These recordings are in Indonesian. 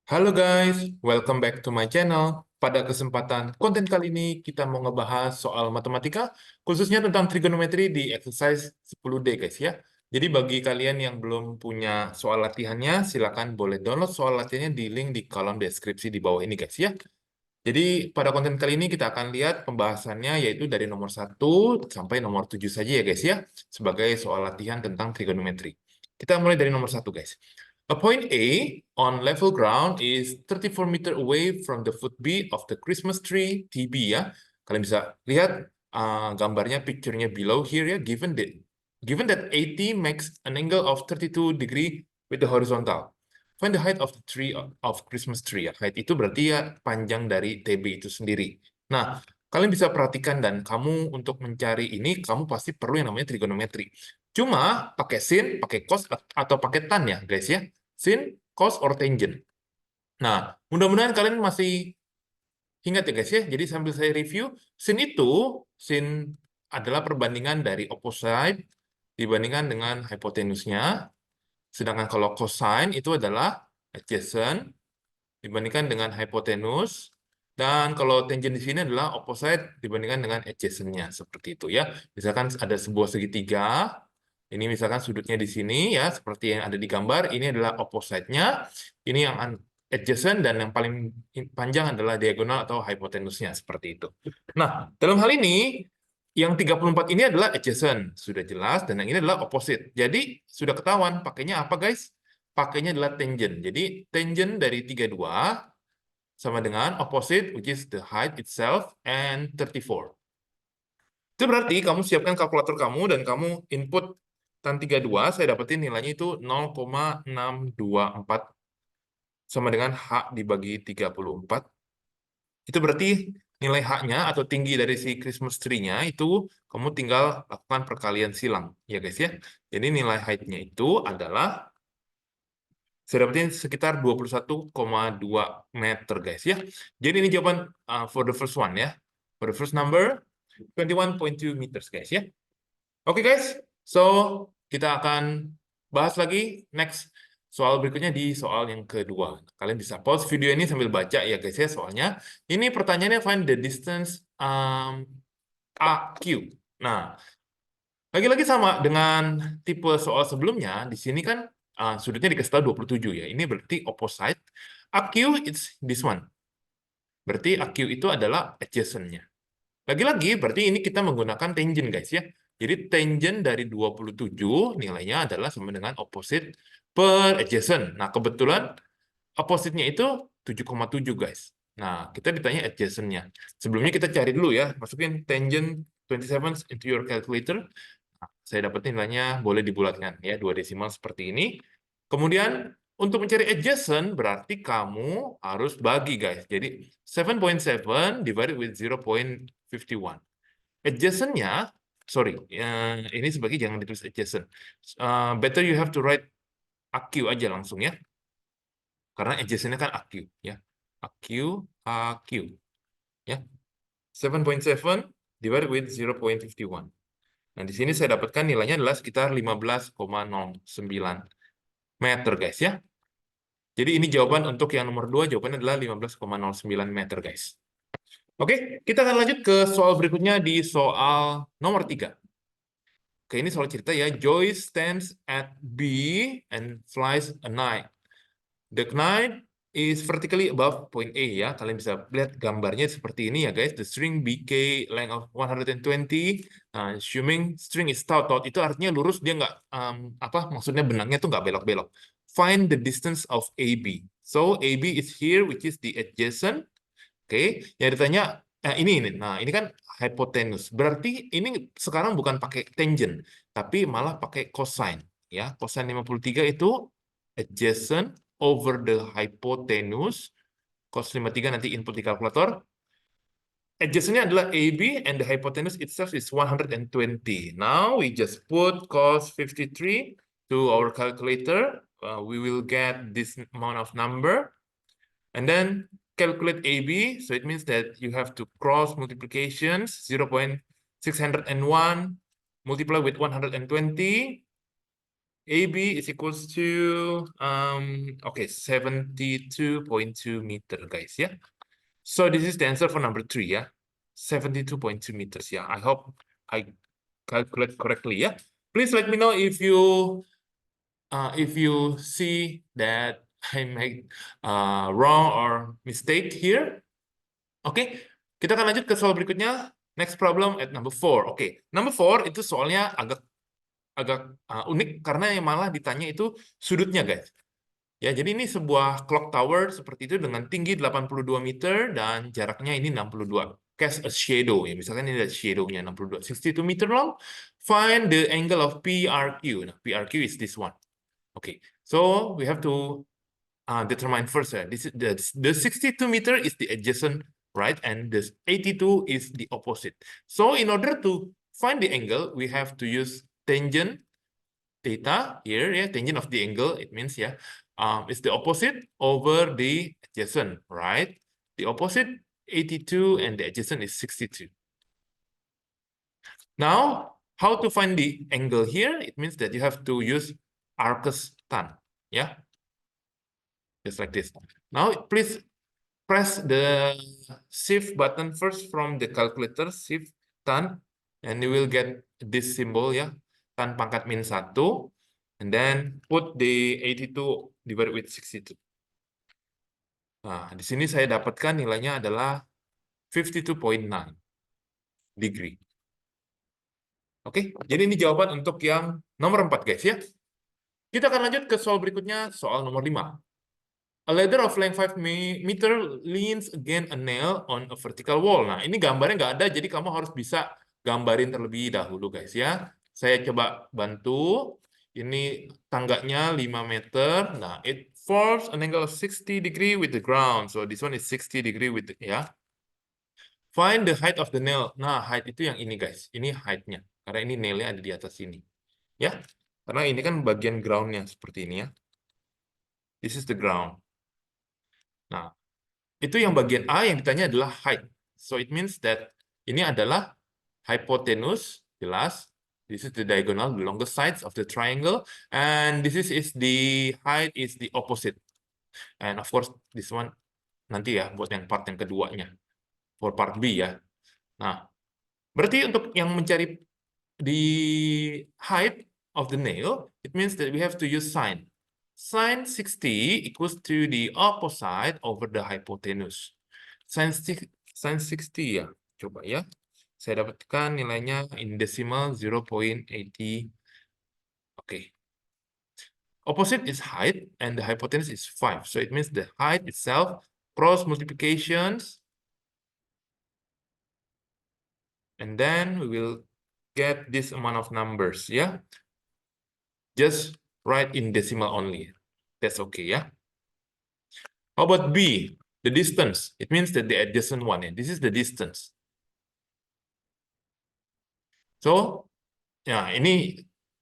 Halo guys, welcome back to my channel. Pada kesempatan konten kali ini kita mau ngebahas soal matematika, khususnya tentang trigonometri di exercise 10D guys ya. Jadi bagi kalian yang belum punya soal latihannya, silakan boleh download soal latihannya di link di kolom deskripsi di bawah ini guys ya. Jadi pada konten kali ini kita akan lihat pembahasannya yaitu dari nomor 1 sampai nomor 7 saja ya guys ya, sebagai soal latihan tentang trigonometri. Kita mulai dari nomor 1 guys. A point A on level ground is 34 meter away from the foot B of the Christmas tree TB ya. Kalian bisa lihat gambarnya, picture-nya below here ya, given that AT makes an angle of 32 degree with the horizontal. Find the height of the tree of Christmas tree ya. Height itu berarti ya panjang dari TB itu sendiri. Nah, kalian bisa perhatikan dan kamu untuk mencari ini kamu pasti perlu yang namanya trigonometri. Cuma pakai sin, pakai cos atau pakai tan ya, guys ya. Sin, cos, or tangent. Nah, mudah-mudahan kalian masih ingat ya guys ya. Jadi sambil saya review, sin adalah perbandingan dari opposite dibandingkan dengan hipotenusnya. Sedangkan kalau cosine itu adalah adjacent dibandingkan dengan hypotenuse. Dan kalau tangent di sini adalah opposite dibandingkan dengan adjacent-nya. Seperti itu ya. Misalkan ada sebuah segitiga. Ini misalkan sudutnya di sini ya. Seperti yang ada di gambar. Ini adalah opposite-nya. Ini yang adjacent dan yang paling panjang adalah diagonal atau hypotenuse-nya. Seperti itu. Nah, dalam hal ini yang 34 ini adalah adjacent, sudah jelas, dan yang ini adalah opposite. Jadi, sudah ketahuan pakainya apa, guys? Pakainya adalah tangent. Jadi, tangent dari 32 sama dengan opposite, which is the height itself, and 34. Itu berarti kamu siapkan kalkulator kamu, dan kamu input tan 32, saya dapetin nilainya itu 0,624 sama dengan H dibagi 34. Itu berarti nilai H-nya atau tinggi dari si Christmas tree-nya itu kamu tinggal lakukan perkalian silang. Ya guys ya. Jadi nilai height-nya itu adalah saya dapetin sekitar 21,2 meter guys ya. Jadi ini jawaban for the first one ya. For the first number 21.2 meters guys ya. Oke guys. So kita akan bahas lagi next soal berikutnya di soal yang kedua. Kalian bisa pause video ini sambil baca ya guys ya soalnya. Ini pertanyaannya find the distance AQ. Nah, lagi-lagi sama dengan tipe soal sebelumnya. Di sini kan sudutnya dikasih tahu 27 ya. Ini berarti opposite. AQ it's this one. Berarti AQ itu adalah adjacent-nya. Lagi-lagi berarti ini kita menggunakan tangent guys ya. Jadi tangent dari 27 nilainya adalah sama dengan opposite per adjacent. Nah, kebetulan opposite-nya itu 7,7 guys. Nah, kita ditanya adjacent-nya. Sebelumnya kita cari dulu ya. Masukin tangent 27 into your calculator. Nah, saya dapat nilainya boleh dibulatkan ya, 2 desimal seperti ini. Kemudian untuk mencari adjacent berarti kamu harus bagi guys. Jadi 7.7 divided with 0.51. Adjacent-nya, sorry, ini sebagai jangan ditulis adjacent. Better you have to write AQ aja langsung ya. Karena adjacent-nya kan AQ ya. AQ, AQ ya. 7.7 divided with 0.51. Nah, di sini saya dapatkan nilainya adalah sekitar 15,09 meter guys ya. Jadi ini jawaban untuk yang nomor 2, jawabannya adalah 15,09 meter guys. Oke, kita akan lanjut ke soal berikutnya di soal nomor 3. Oke, ini soal cerita ya. Joyce stands at B and flies a kite. The knight is vertically above point A ya. Kalian bisa lihat gambarnya seperti ini ya guys. The string BK length of 120. Assuming string is taut itu artinya lurus, dia nggak maksudnya benangnya tuh nggak belok-belok. Find the distance of AB. So AB is here, which is the adjacent. Oke, yang ditanya ini. Nah, ini kan hypotenuse. Berarti ini sekarang bukan pakai tangent, tapi malah pakai cosine ya. Cosine 53 itu adjacent over the hypotenuse. Cos 53 nanti input di kalkulator. Adjacent-nya adalah AB and the hypotenuse itself is 120. Now we just put cos 53 to our calculator. We will get this amount of number. And then calculate AB. So it means that you have to cross multiplications 0.601 multiply with 120. AB is equals to okay, 72.2 meter, guys. Yeah. So this is the answer for number 3. Yeah, 72.2 meters. Yeah. I hope I calculate correctly. Yeah. Please let me know if you see that I make wrong or mistake here. Oke, kita akan lanjut ke soal berikutnya. Next problem at number 4. Oke, number 4 itu soalnya agak agak unik karena yang malah ditanya itu sudutnya, guys. Ya, jadi ini sebuah clock tower seperti itu dengan tinggi 82 meter dan jaraknya ini 62. Cast a shadow ya. Misalkan ini ada shadow-nya 62, 62 meter long. Find the angle of PRQ. Nah, PRQ is this one. Okay, so we have to determine first. This is the 62 meter is the adjacent, right? And the 82 is the opposite. So in order to find the angle, we have to use tangent theta here. Yeah, tangent of the angle. It means it's the opposite over the adjacent, right? The opposite 82 and the adjacent is 62. Now, how to find the angle here? It means that you have to use arcus tan. Yeah, just like this. Now, please press the shift button first from the calculator, shift tan, and you will get this symbol, ya, tan pangkat -1, and then put the 82 divided with 62. Nah, di sini saya dapatkan nilainya adalah 52.9 degree. Oke, jadi ini jawaban untuk yang nomor 4, guys, ya. Kita akan lanjut ke soal berikutnya, soal nomor 5. A ladder of length 5 meter leans against a nail on a vertical wall. Nah, ini gambarnya nggak ada, jadi kamu harus bisa gambarin terlebih dahulu, guys, ya. Saya coba bantu. Ini tangganya 5 meter. Nah, it forms an angle of 60 degree with the ground. So, this one is 60 degree with the, ya. Find the height of the nail. Nah, height itu yang ini, guys. Ini height-nya. Karena ini nail-nya ada di atas sini. Ya. Karena ini kan bagian ground-nya seperti ini, ya. This is the ground. Nah, itu yang bagian A yang ditanya adalah height. So it means that ini adalah hypotenuse, jelas. This is the diagonal, the longest sides of the triangle, and this is the height is the opposite. And of course this one nanti ya buat yang part yang keduanya, for part B ya. Nah, berarti untuk yang mencari the height of the nail, it means that we have to use sine. Sine 60 equals to the opposite over the hypotenuse. Sine 60 ya, coba ya. Saya dapatkan nilainya in decimal 0.80. Oke. Opposite is height and the hypotenuse is 5. So it means the height itself cross multiplications. And then we will get this amount of numbers, ya. Just write in decimal only. That's okay, ya. How about B? The distance. It means that the adjacent one. Yeah. This is the distance. So, ya ini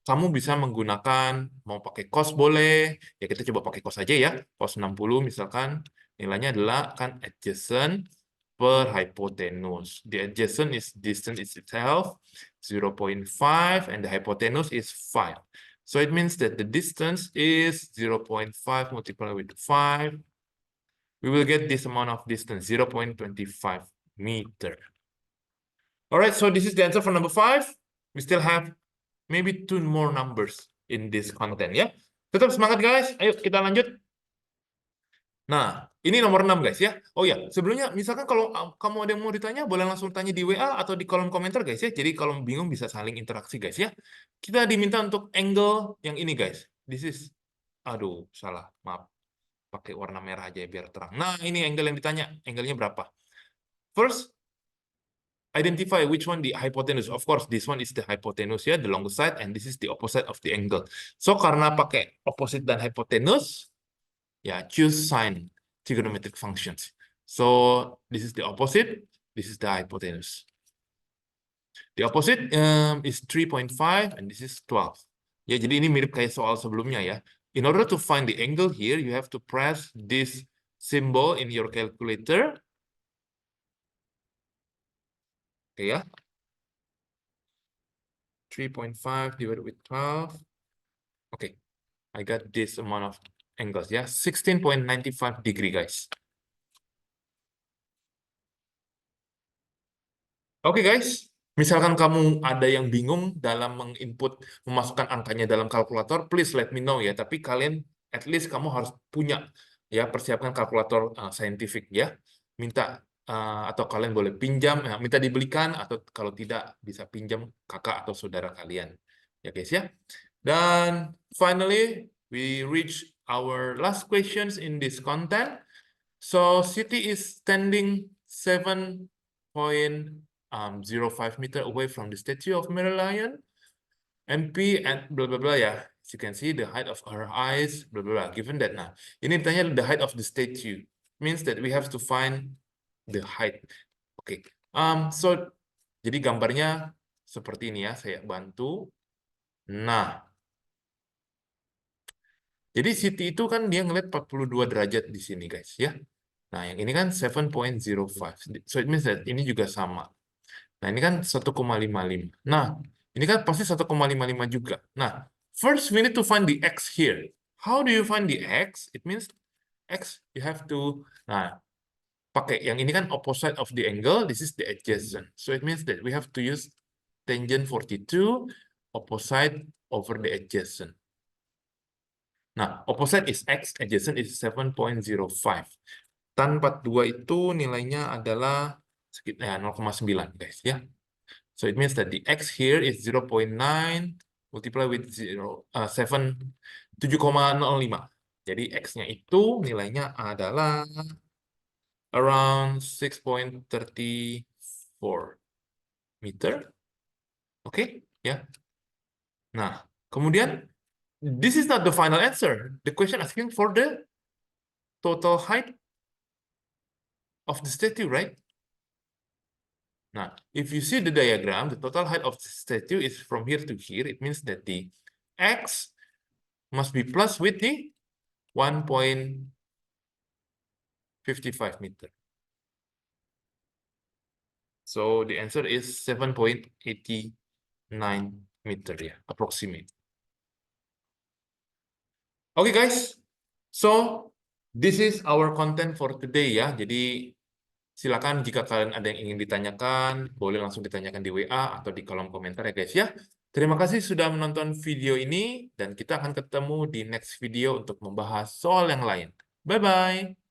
kamu bisa menggunakan, mau pakai cos boleh. Ya kita coba pakai cos aja ya. Cos 60 misalkan. Nilainya adalah kan adjacent per hypotenuse. The adjacent is distance itself 0.5 and the hypotenuse is 5. So it means that the distance is 0.5 multiplied with 5. We will get this amount of distance, 0.25 meter. All right, so this is the answer for number 5. We still have maybe 2 more numbers in this content ya. Tetap semangat guys. Ayo kita lanjut. Nah, ini nomor 6 guys ya. Oh ya, sebelumnya misalkan kalau kamu ada yang mau ditanya, boleh langsung tanya di WA atau di kolom komentar guys ya. Jadi kalau bingung bisa saling interaksi guys ya. Kita diminta untuk angle yang ini guys. This is, aduh salah, maaf. Pakai warna merah aja ya biar terang. Nah, ini angle yang ditanya. Angle-nya berapa? First, identify which one the hypotenuse. Of course, this one is the hypotenuse ya, the longest side, and this is the opposite of the angle. So, karena pakai opposite dan hypotenuse, ya, choose sine trigonometric functions. So, this is the opposite, this is the hypotenuse. The opposite is 3.5, and this is 12. Ya, jadi ini mirip kayak soal sebelumnya ya. In order to find the angle here, you have to press this symbol in your calculator. Oke ya. 3.5 divided with 12. Oke, I got this amount of angles ya, 16.95 degree guys. Oke guys, misalkan kamu ada yang bingung dalam menginput, memasukkan angkanya dalam kalkulator, please let me know ya. Tapi kalian, at least kamu harus punya ya, persiapkan kalkulator saintifik ya. Minta atau kalian boleh pinjam, minta dibelikan atau kalau tidak bisa pinjam kakak atau saudara kalian ya guys ya. Dan finally, we reach our last questions in this content. So city is standing 7.05 meter away from the statue of Mary Lion. MP and blah blah blah ya. As you can see the height of her eyes blah blah blah. Given that nah, ini ditanya the height of the statue means that we have to find the height. Oke. So jadi gambarnya seperti ini ya. Saya bantu. Nah, jadi city itu kan dia ngeliat 42 derajat di sini guys ya. Nah, yang ini kan 7.05. So it means that ini juga sama. Nah, ini kan 1,55. Nah, ini kan pasti 1,55 juga. Nah, first we need to find the x here. How do you find the x? It means x you have to, nah, pakai yang ini kan opposite of the angle, this is the adjacent. So it means that we have to use tangent 42 opposite over the adjacent. Nah, opposite is x, adjacent is 7.05. Tan 42 itu nilainya adalah sekitar 0,9 guys ya. So it means that the x here is 0.9 multiply with 7,05. Jadi x-nya itu nilainya adalah around 6.34 meter. Oke, ya. Nah, kemudian this is not the final answer. The question asking for the total height of the statue, right? Now, if you see the diagram, the total height of the statue is from here to here. It means that the x must be plus with the 1.55 meter. So the answer is 7.89 meter ya, approximate. Okay guys, so this is our content for today ya. Jadi silakan jika kalian ada yang ingin ditanyakan, boleh langsung ditanyakan di WA atau di kolom komentar ya guys ya. Terima kasih sudah menonton video ini dan kita akan ketemu di next video untuk membahas soal yang lain. Bye-bye.